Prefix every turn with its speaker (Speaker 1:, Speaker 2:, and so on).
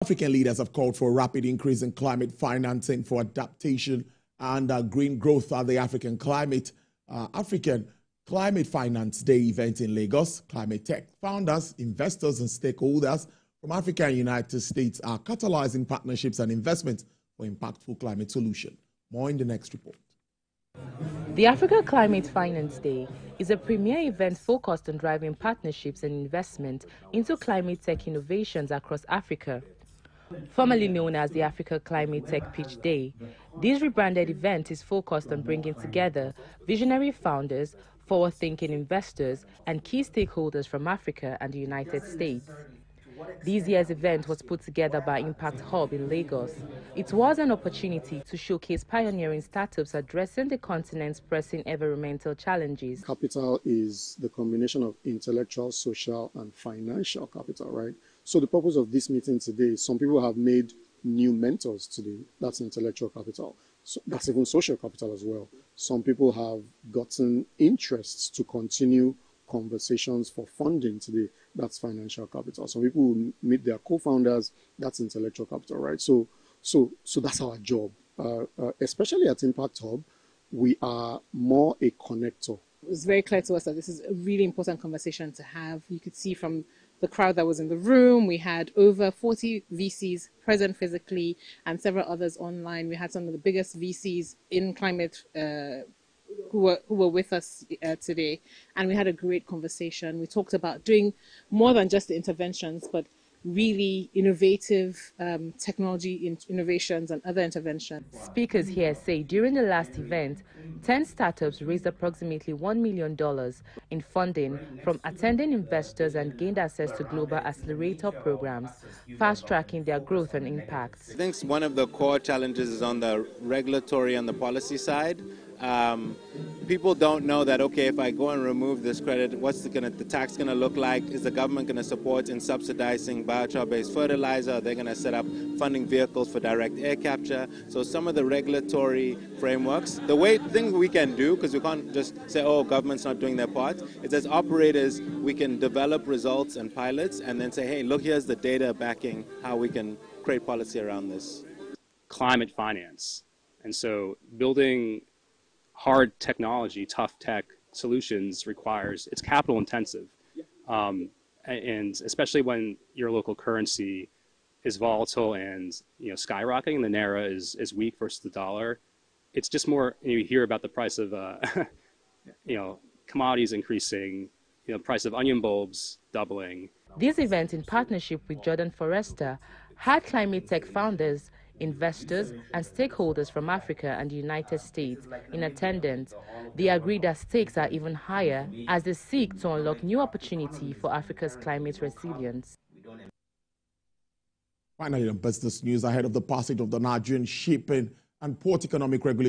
Speaker 1: African leaders have called for a rapid increase in climate financing for adaptation and green growth at the African Climate Finance Day event in Lagos. Climate tech founders, investors, and stakeholders from Africa and United States are catalyzing partnerships and investments for impactful climate solutions. More in the next report.
Speaker 2: The Africa Climate Finance Day is a premier event focused on driving partnerships and investment into climate tech innovations across Africa. Formerly known as the Africa Climate Tech Pitch Day, this rebranded event is focused on bringing together visionary founders, forward-thinking investors, and key stakeholders from Africa and the United States. This year's event was put together by Impact Hub in Lagos. It was an opportunity to showcase pioneering startups addressing the continent's pressing environmental challenges.
Speaker 3: Capital is the combination of intellectual, social, and financial capital, right? So the purpose of this meeting today, some people have made new mentors today. That's intellectual capital. So that's even social capital as well. Some people have gotten interests to continue conversations for funding today. That's financial capital. Some people will meet their co-founders. That's intellectual capital, right? So that's our job. Especially at Impact Hub, we are more a connector.
Speaker 4: It was very clear to us that this is a really important conversation to have. You could see from the crowd that was in the room, we had over 40 VCs present physically and several others online. We had some of the biggest VCs in climate who were with us today, and we had a great conversation. We talked about doing more than just the interventions, but really innovative technology innovations and other interventions.
Speaker 2: Speakers here say during the last event, 10 startups raised approximately $1 million in funding from attending investors and gained access to global accelerator programs, fast-tracking their growth and impact.
Speaker 5: I think one of the core challenges is on the regulatory and the policy side. People don't know that, okay, if I go and remove this credit, what's the tax going to look like? Is the government going to support in subsidizing biochar-based fertilizer? Are they going to set up funding vehicles for direct air capture? So some of the regulatory frameworks, things we can do, because we can't just say, oh, government's not doing their part, is as operators, we can develop results and pilots and then say, hey, look, here's the data backing how we can create policy around this.
Speaker 6: Climate finance. And so building hard technology, tough tech solutions it's capital intensive. And especially when your local currency is volatile and skyrocketing, the Naira is weak versus the dollar. It's just more, you hear about the price of commodities increasing, price of onion bulbs doubling.
Speaker 2: This event, in partnership with Jordan Forrester, had climate tech founders, investors, and stakeholders from Africa and the United States in attendance. They agreed that stakes are even higher as they seek to unlock new opportunity for Africa's climate resilience.
Speaker 1: Finally, in business news, ahead of the passage of the Nigerian Shipping and Port Economic Regulation